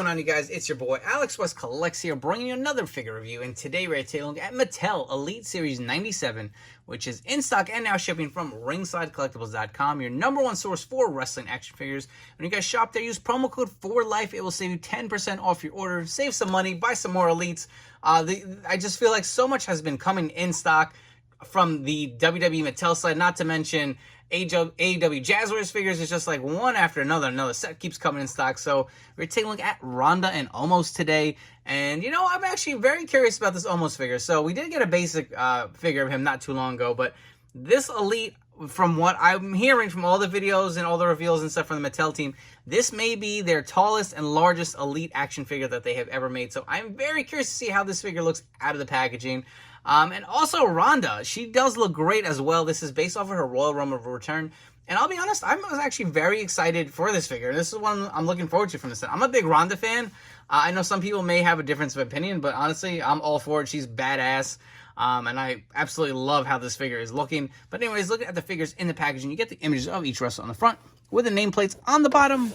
going on, you guys? It's your boy Alex West Collects here, bringing you another figure review. And today we're taking a look at Mattel Elite Series 97, which is in stock and now shipping from ringsidecollectibles.com, your #1 source for wrestling action figures. When you guys shop there, use promo code FORLIFE. It will save you 10% off your order. Save some money, buy some more Elites. I just feel like so much has been coming in stock from the WWE Mattel side, not to mention AEW Jazzwares figures. Is just like one after another set keeps coming in stock. So we're taking a look at Ronda and Omos today, and you know, I'm actually very curious about this Omos figure. So we did get a basic figure of him not too long ago, but this Elite, from what I'm hearing from all the videos and all the reveals and stuff from the Mattel team, this may be their tallest and largest Elite action figure that they have ever made. So I'm very curious to see how this figure looks out of the packaging. And also Ronda, she does look great as well. This is based off of her Royal Rumble return. And I'll be honest, I was actually very excited for this figure. This is one I'm looking forward to from this set. I'm a big Ronda fan. I know some people may have a difference of opinion, but honestly, I'm all for it. She's badass. And I absolutely love how this figure is looking. But anyways, looking at the figures in the packaging, you get the images of each wrestler on the front with the nameplates on the bottom.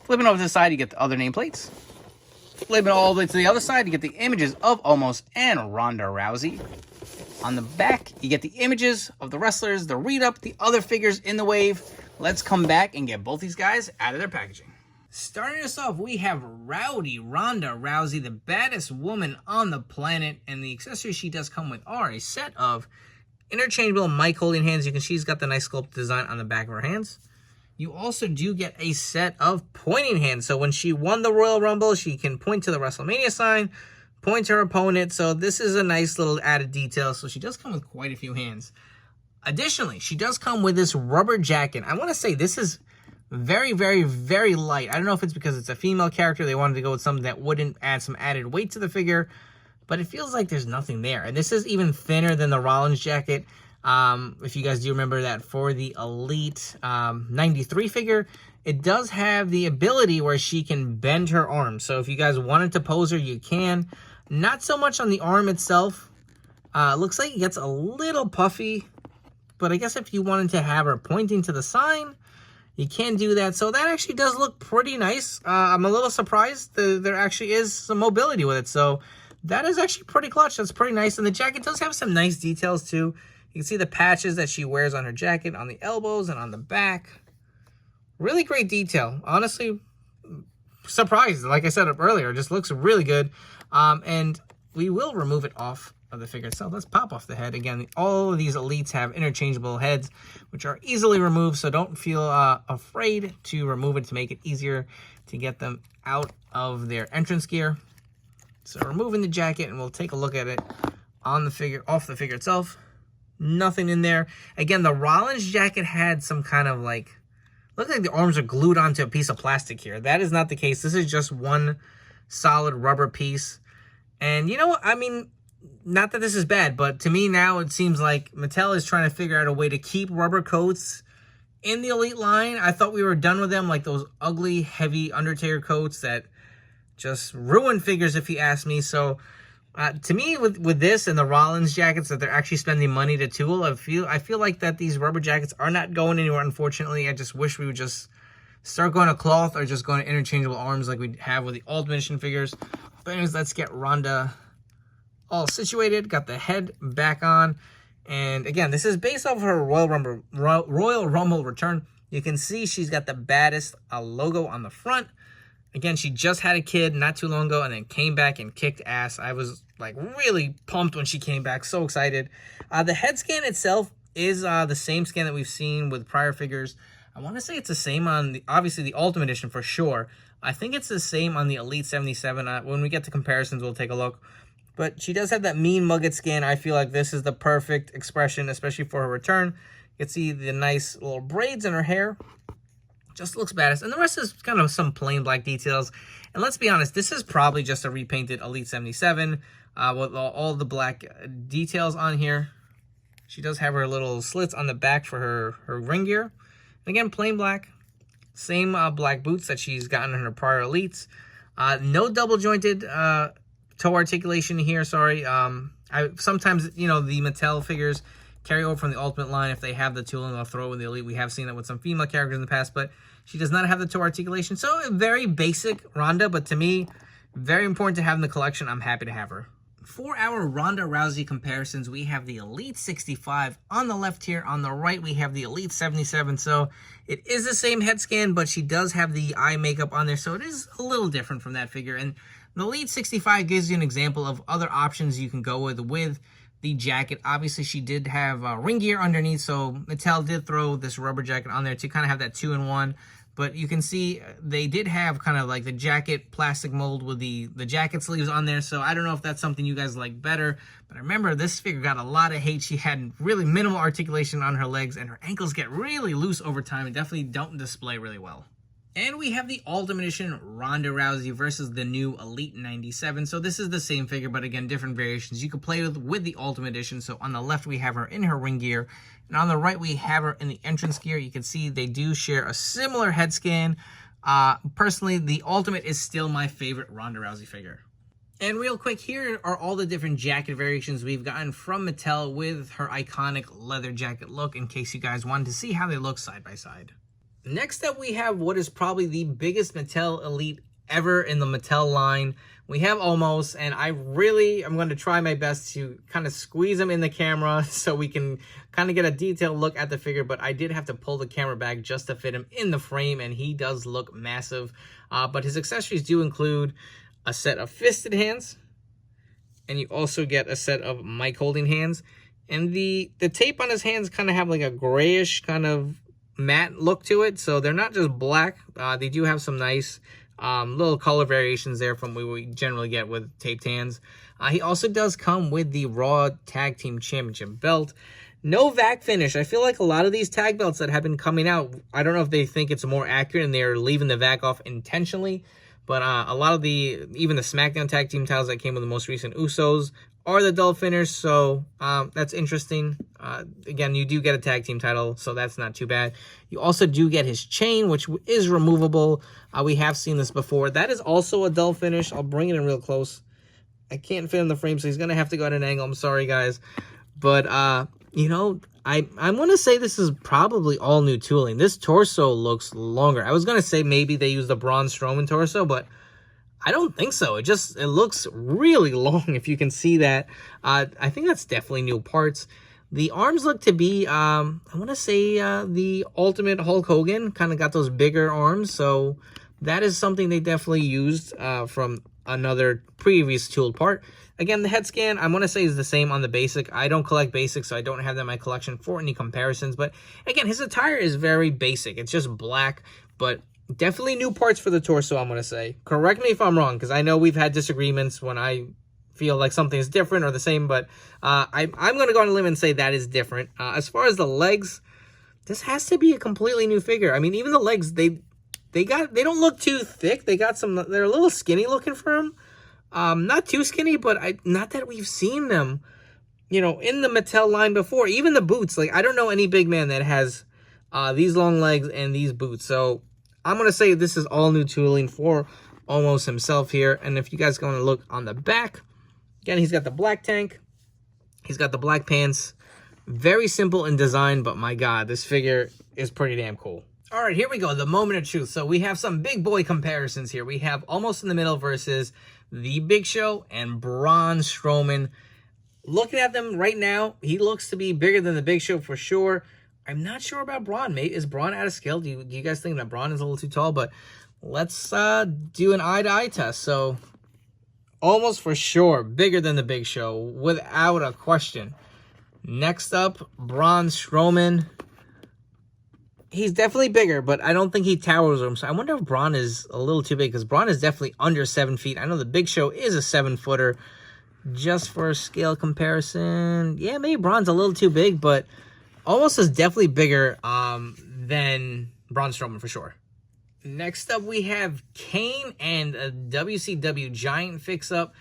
Flipping over to the side, you get the other nameplates. Flipping all the way to the other side, you get the images of Omos and Ronda Rousey. On the back, you get the images of the wrestlers, the read-up, the other figures in the wave. Let's come back and get both these guys out of their packaging. Starting us off, we have Rowdy Ronda Rousey, the baddest woman on the planet. And the accessories she does come with are a set of interchangeable mic holding hands. You can see she's got the nice sculpt design on the back of her hands. You also do get a set of pointing hands. So when she won the Royal Rumble, she can point to the WrestleMania sign, point to her opponent. So this is a nice little added detail. So she does come with quite a few hands. Additionally, she does come with this rubber jacket. I want to say this is very, very, very light. I don't know if it's because it's a female character. They wanted to go with something that wouldn't add some added weight to the figure. But it feels like there's nothing there. And this is even thinner than the Rollins jacket. If you guys do remember that for the Elite 93 figure, it does have the ability where she can bend her arm. So if you guys wanted to pose her, you can. Not so much on the arm itself. Looks like it gets a little puffy. But I guess if you wanted to have her pointing to the sign, you can do that. So that actually does look pretty nice. I'm a little surprised that there actually is some mobility with it. So that is actually pretty clutch. That's pretty nice. And the jacket does have some nice details too. You can see the patches that she wears on her jacket, on the elbows and on the back. Really great detail. Honestly, surprised. Like I said earlier, it just looks really good. And we will remove it off of the figure itself. Let's pop off the head. Again, all of these Elites have interchangeable heads, which are easily removed. So don't feel afraid to remove it to make it easier to get them out of their entrance gear. So removing the jacket, and we'll take a look at it on the figure, off the figure itself. Nothing in there. Again, the Rollins jacket had some kind of like, looked like the arms are glued onto a piece of plastic here. That is not the case. This is just one solid rubber piece. And you know what? I mean, not that this is bad, but to me now it seems like Mattel is trying to figure out a way to keep rubber coats in the Elite line. I thought we were done with them, like those ugly, heavy Undertaker coats that just ruin figures, if you ask me. So to me, with this and the Rollins jackets that they're actually spending money to tool, I feel like that these rubber jackets are not going anywhere, unfortunately. I just wish we would just start going to cloth or just going to interchangeable arms like we have with the Ultimate Edition figures. But anyways, let's get Ronda all situated. Got the head back on. And again, this is based off of her Royal Rumble return. You can see she's got the baddest logo on the front. Again, she just had a kid not too long ago and then came back and kicked ass. I was like really pumped when she came back. So excited. The head scan itself is the same scan that we've seen with prior figures. I want to say it's the same on, obviously, the Ultimate Edition for sure. I think it's the same on the Elite 77. When we get to comparisons, we'll take a look. But she does have that mean mugget scan. I feel like this is the perfect expression, especially for her return. You can see the nice little braids in her hair. Just looks badass. And the rest is kind of some plain black details. And let's be honest, this is probably just a repainted Elite 77 with all the black details on here. She does have her little slits on the back for her ring gear. And again, plain black. Same black boots that she's gotten in her prior Elites. No double jointed toe articulation here, sorry. Sometimes, you know, the Mattel figures carry over from the Ultimate line. If they have the tooling, they'll throw in the Elite. We have seen that with some female characters in the past, but she does not have the toe articulation. So very basic Ronda, but to me, very important to have in the collection. I'm happy to have her. For our Ronda Rousey comparisons, we have the Elite 65 on the left here. On the right, we have the Elite 77. So it is the same head scan, but she does have the eye makeup on there. So it is a little different from that figure. And the Elite 65 gives you an example of other options you can go with the jacket. Obviously, she did have ring gear underneath. So Mattel did throw this rubber jacket on there to kind of have that 2-in-1. But you can see they did have kind of like the jacket plastic mold with the jacket sleeves on there. So I don't know if that's something you guys like better. But I remember this figure got a lot of hate. She had really minimal articulation on her legs, and her ankles get really loose over time and definitely don't display really well. And we have the Ultimate Edition Ronda Rousey versus the new Elite 97. So this is the same figure, but again, different variations you could play with the Ultimate Edition. So on the left, we have her in her ring gear. And on the right, we have her in the entrance gear. You can see they do share a similar head scan. Personally, the Ultimate is still my favorite Ronda Rousey figure. And real quick, here are all the different jacket variations we've gotten from Mattel with her iconic leather jacket look, in case you guys wanted to see how they look side by side. Next up, we have what is probably the biggest Mattel Elite ever in the Mattel line. We have Omos, and I'm going to try my best to kind of squeeze him in the camera so we can kind of get a detailed look at the figure, but I did have to pull the camera back just to fit him in the frame, and he does look massive. But his accessories do include a set of fisted hands, and you also get a set of mic holding hands. And the tape on his hands kind of have like a grayish kind of matte look to it, so they're not just black. They do have some nice little color variations there from what we generally get with taped hands. He also does come with the Raw Tag Team Championship belt. No vac finish. I feel like a lot of these tag belts that have been coming out, I don't know if they think it's more accurate and they're leaving the vac off intentionally, but a lot of even the SmackDown Tag Team titles that came with the most recent Usos are the dull finish, so that's interesting. Again, you do get a tag team title, so that's not too bad. You also do get his chain, which is removable. We have seen this before. That is also a dull finish. I'll bring it in real close. I can't fit in the frame, so he's going to have to go at an angle. I'm sorry, guys. But, you know, I'm going to say this is probably all new tooling. This torso looks longer. I was going to say maybe they used the Braun Strowman torso, but I don't think so. It looks really long, if you can see that. I think that's definitely new parts. The arms look to be, I want to say the Ultimate Hulk Hogan. Kind of got those bigger arms. So that is something they definitely used from another previous tooled part. Again, the head scan, I want to say, is the same on the basic. I don't collect basics, so I don't have that in my collection for any comparisons. But again, his attire is very basic. It's just black, but definitely new parts for the torso, I'm going to say. Correct me if I'm wrong, because I know we've had disagreements when I feel like something is different or the same, but I'm going to go on a limb and say that is different. As far as the legs, this has to be a completely new figure. I mean, even the legs, they don't look too thick. They're a little skinny looking for them. Not too skinny, but not that we've seen them, you know, in the Mattel line before. Even the boots, like, I don't know any big man that has these long legs and these boots. So I'm going to say this is all new tooling for Omos himself here. And if you guys going to look on the back, again, he's got the black tank. He's got the black pants. Very simple in design, but my God, this figure is pretty damn cool. All right, here we go. The moment of truth. So we have some big boy comparisons here. We have Omos in the middle versus the Big Show and Braun Strowman. Looking at them right now, he looks to be bigger than the Big Show for sure. I'm not sure about Braun, mate. Is Braun out of scale? Do you guys think that Braun is a little too tall? But let's do an eye-to-eye test. So, almost for sure, bigger than the Big Show, without a question. Next up, Braun Strowman. He's definitely bigger, but I don't think he towers him. So I wonder if Braun is a little too big, because Braun is definitely under 7 feet. I know the Big Show is a 7-footer. Just for a scale comparison, yeah, maybe Braun's a little too big, but Omos is definitely bigger than Braun Strowman for sure. Next up, we have Kane and a WCW Giant fix-up.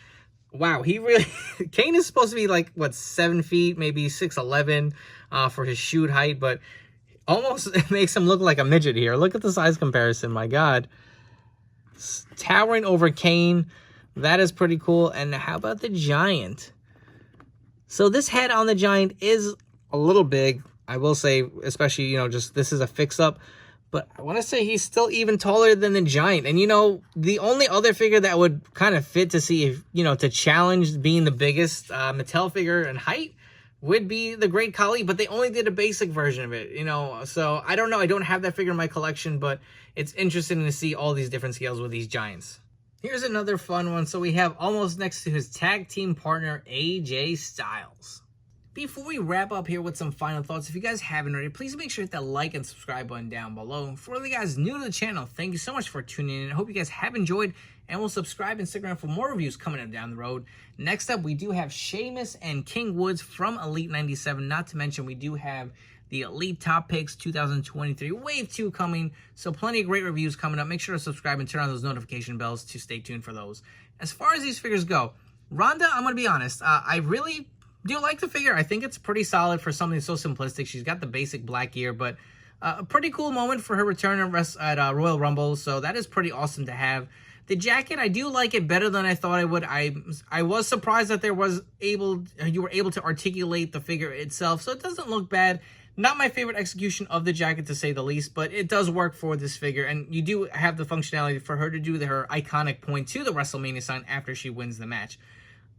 Wow, Kane is supposed to be like, what, 7 feet, maybe 6'11" for his shoot height, but almost makes him look like a midget here. Look at the size comparison, my God. Towering over Kane, that is pretty cool. And how about the Giant? So this head on the Giant is a little big, I will say, especially, you know, just this is a fix-up. But I want to say he's still even taller than the Giant. And, you know, the only other figure that would kind of fit to see if, you know, to challenge being the biggest Mattel figure in height would be the Great Khali. But they only did a basic version of it, you know. So I don't know. I don't have that figure in my collection. But it's interesting to see all these different scales with these Giants. Here's another fun one. So we have Omos next to his tag team partner, AJ Styles. Before we wrap up here with some final thoughts, if you guys haven't already, please make sure to hit that like and subscribe button down below. For the guys new to the channel, thank you so much for tuning in. I hope you guys have enjoyed, and we'll subscribe and stick around for more reviews coming up down the road. Next up, we do have Sheamus and King Woods from Elite 97. Not to mention, we do have the Elite Top Picks 2023 Wave 2 coming. So plenty of great reviews coming up. Make sure to subscribe and turn on those notification bells to stay tuned for those. As far as these figures go, Ronda, I'm going to be honest, I really do like the figure. I think it's pretty solid for something so simplistic. She's got the basic black gear, but a pretty cool moment for her return at Royal Rumble, so that is pretty awesome to have. The jacket, I do like it better than I thought I would. I was surprised that you were able to articulate the figure itself, so it doesn't look bad. Not my favorite execution of the jacket, to say the least, but it does work for this figure, and you do have the functionality for her to do her iconic point to the WrestleMania sign after she wins the match.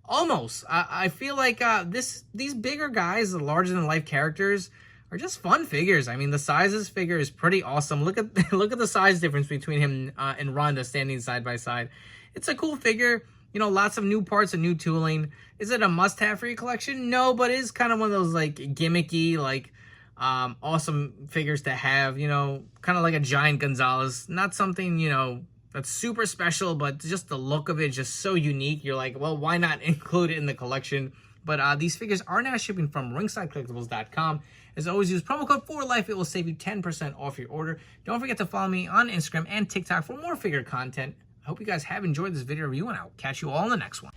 Almost. I feel like these bigger guys, the larger-than-life characters, are just fun figures. I mean, the size of this figure is pretty awesome. Look at the size difference between him and Ronda standing side by side. It's a cool figure. You know, lots of new parts and new tooling. Is it a must-have for your collection? No, but it is kind of one of those, like, gimmicky, like, awesome figures to have. You know, kind of like a Giant Gonzalez. Not something, you know, that's super special, but just the look of it is just so unique. You're like, well, why not include it in the collection? But these figures are now shipping from ringsidecollectibles.com. As always, use promo code FORLIFE. It will save you 10% off your order. Don't forget to follow me on Instagram and TikTok for more figure content. I hope you guys have enjoyed this video review, and I'll catch you all in the next one.